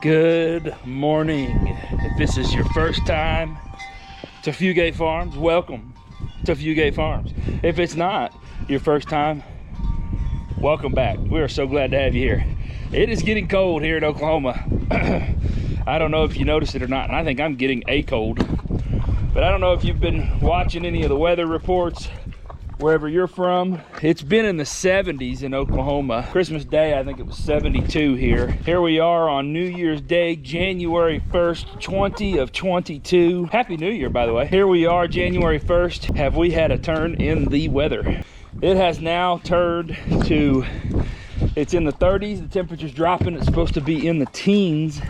Good morning. If this is your first time to Fugate Farms, welcome to Fugate Farms. If it's not your first time, welcome back. We are so glad to have you here. It is getting cold here in Oklahoma. I don't know if you noticed it or not, and I think I'm getting a cold. But I don't know if you've been watching any of the weather reports wherever you're from. It's been in the 70s in Oklahoma. Christmas Day, I think it was 72 here. Here we are on New Year's Day, January 1st, 2022. Happy New Year, by the way. Here we are, January 1st. Have we had a turn in the weather? It has now turned to, it's in the 30s. The temperature's dropping. It's supposed to be in the teens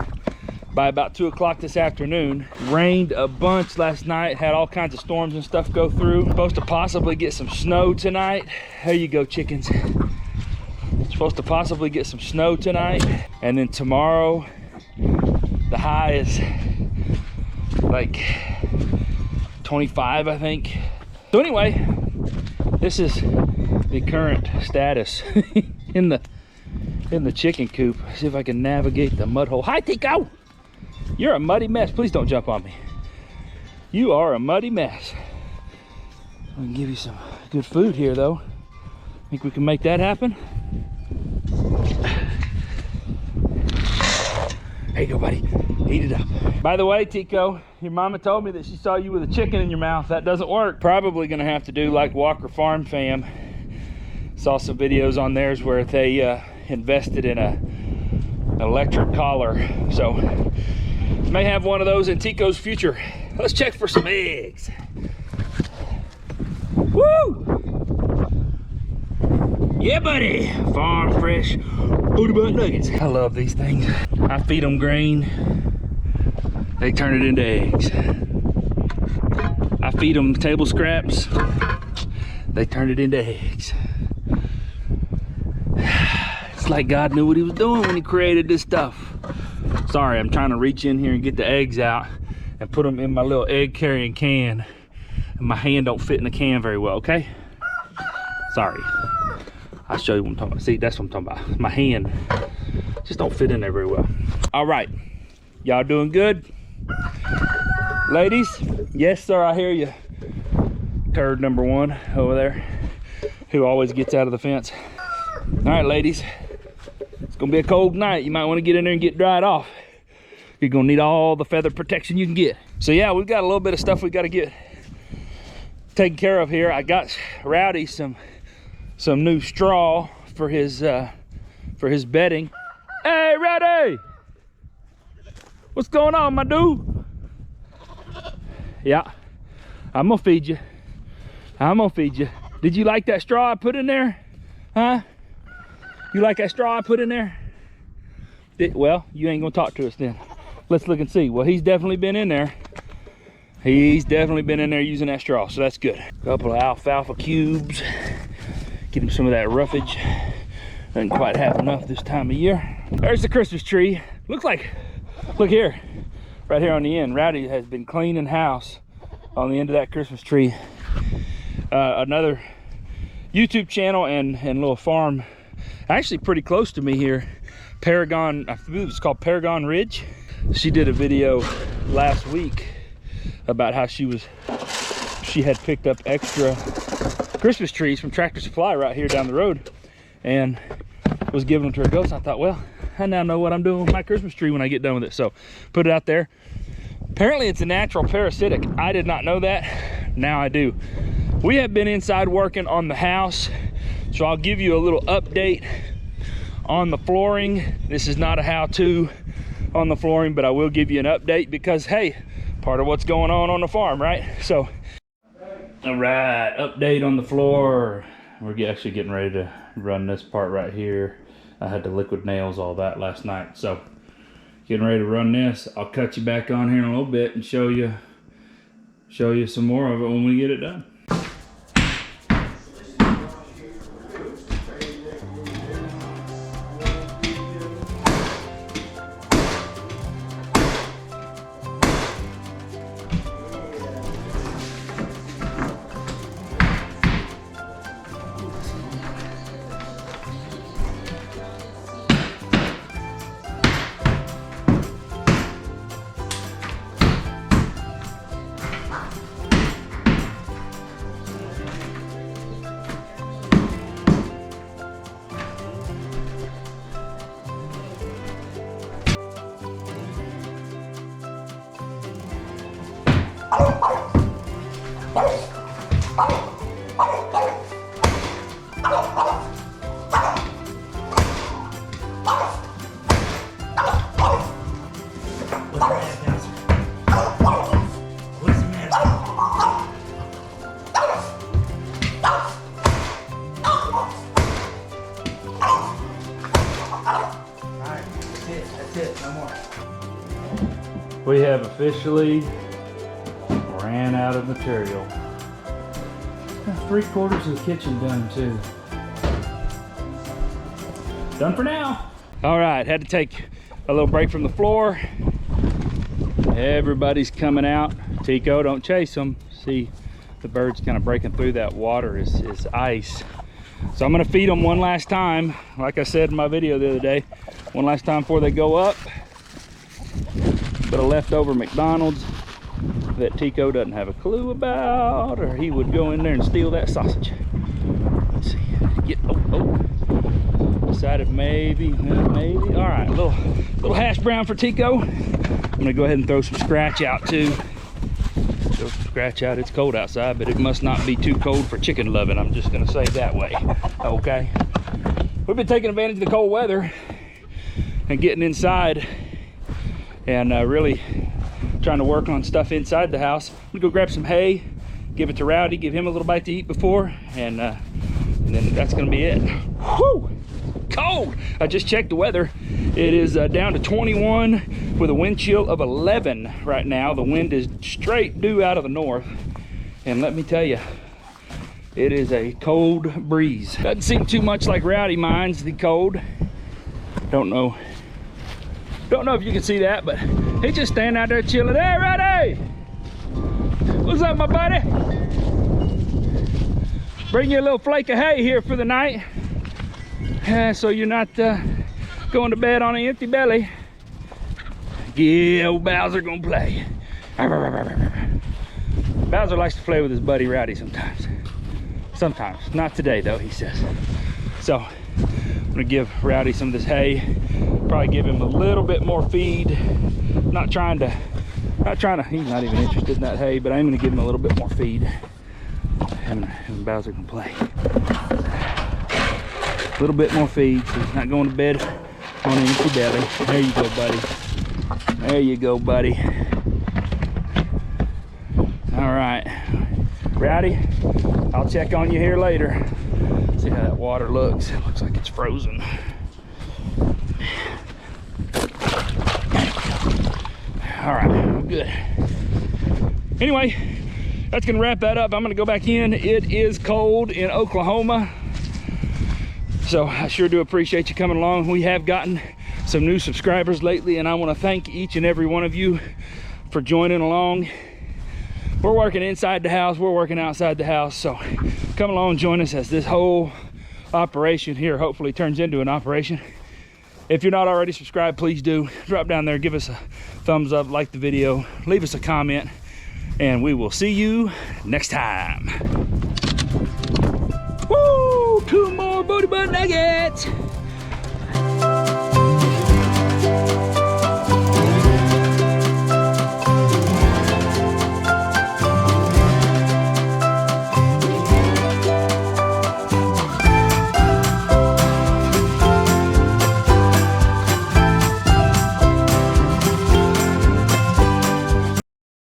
by about 2 o'clock this afternoon. Rained a bunch last night, had all kinds of storms and stuff go through. Supposed to possibly get some snow tonight. There you go, chickens. Supposed to possibly get some snow tonight. And then tomorrow, the high is like 25, I think. So anyway, this is the current status in the chicken coop. See if I can navigate the mud hole. Hi, Tico! You're a muddy mess. Please don't jump on me. You are a muddy mess. I can give you some good food here, though. Think we can make that happen? There you go, buddy. Eat it up. By the way, Tico, your mama told me that she saw you with a chicken in your mouth. That doesn't work. Probably gonna have to do like Walker Farm Fam. Saw some videos on theirs where they invested in an electric collar. So may have one of those in Tico's future. Let's check for some eggs. Woo! Yeah, buddy. Farm fresh booty butt nuggets. I love these things. I feed them grain. They turn it into eggs. I feed them table scraps. They turn it into eggs. It's like God knew what he was doing when he created this stuff. Sorry, I'm trying to reach in here and get the eggs out and put them in my little egg carrying can. And my hand don't fit in the can very well, okay? Sorry. I'll show you what I'm talking about. See, that's what I'm talking about. My hand just don't fit in there very well. All right, y'all doing good? Ladies, yes sir, I hear you. Turd number one over there, who always gets out of the fence. All right, ladies. It's gonna be a cold night. You might want to get in there and get dried off. You're gonna need all the feather protection you can get. So yeah, we've got a little bit of stuff we got to get taken care of here. I got Rowdy some new straw for his bedding. Hey, Rowdy! What's going on, my dude? Yeah, I'm gonna feed you. I'm gonna feed you. Did you like that straw I put in there? Huh? You like that straw I put in there? Well, you ain't gonna talk to us then. Let's look and see. Well, he's definitely been in there. He's definitely been in there using that straw, so that's good. A couple of alfalfa cubes. Get him some of that roughage. Doesn't quite have enough this time of year. There's the Christmas tree. Looks like, look here, right here on the end. Rowdy has been cleaning house on the end of that Christmas tree. Another YouTube channel and little farm actually pretty close to me here, Paragon, I believe it's called Paragon Ridge. She did a video last week about how she had picked up extra Christmas trees from Tractor Supply right here down the road and was giving them to her goats. I thought, well, I now know what I'm doing with my Christmas tree when I get done with it. So put it out there. Apparently it's a natural parasitic. I did not know that. Now I do. We have been inside working on the house, so I'll give you a little update on the flooring. This is not a how-to on the flooring, but I will give you an update because, hey, part of what's going on the farm, right? So, all right, update on the floor. We're actually getting ready to run this part right here. I had to liquid nails all that last night, so getting ready to run this. I'll cut you back on here in a little bit and show you some more of it when we get it done. We have officially ran out of material. Got 3/4 of the kitchen done too. Done for now. All right, had to take a little break from the floor. Everybody's coming out. Tico, don't chase them. See, the birds kind of breaking through that water is ice. So I'm gonna feed them one last time. Like I said in my video the other day, one last time before they go up. But a leftover McDonald's that Tico doesn't have a clue about, or he would go in there and steal that sausage. Let's see, decided maybe. All right, a little hash brown for Tico. I'm gonna go ahead and throw some scratch out too. Throw some scratch out. It's cold outside, but it must not be too cold for chicken loving. I'm just gonna say that way. Okay. We've been taking advantage of the cold weather and getting inside and really trying to work on stuff inside the house. I'm gonna go grab some hay, give it to Rowdy, give him a little bite to eat before, and then that's gonna be it. Whew! Cold! I just checked the weather. It is down to 21 with a wind chill of 11 right now. The wind is straight due out of the north, and let me tell you, it is a cold breeze. Doesn't seem too much like Rowdy minds the cold. Don't know if you can see that, but he's just standing out there chilling. Hey, Rowdy! What's up, my buddy? Bring you a little flake of hay here for the night, so you're not going to bed on an empty belly. Yeah, old Bowser gonna play. Bowser likes to play with his buddy Rowdy sometimes. Sometimes, not today though, he says. So I'm gonna give Rowdy some of this hay. Probably give him a little bit more feed. Not trying to, he's not even interested in that hay, but I'm gonna give him a little bit more feed. And Bowser can play. A little bit more feed, so he's not going to bed on an empty belly. There you go, buddy. There you go, buddy. All right, Rowdy, I'll check on you here later. See how that water looks. It looks like it's frozen. All right, good. Anyway, that's gonna wrap that up. I'm gonna go back in. It is cold in Oklahoma, so I sure do appreciate you coming along. We have gotten some new subscribers lately, and I want to thank each and every one of you for joining along. We're working inside the house, we're working outside the house, so come along and join us as this whole operation here hopefully turns into an operation. If you're not already subscribed, please do. Drop down there, give us a thumbs up, like the video, leave us a comment, and we will see you next time. Woo! 2 more booty butt nuggets!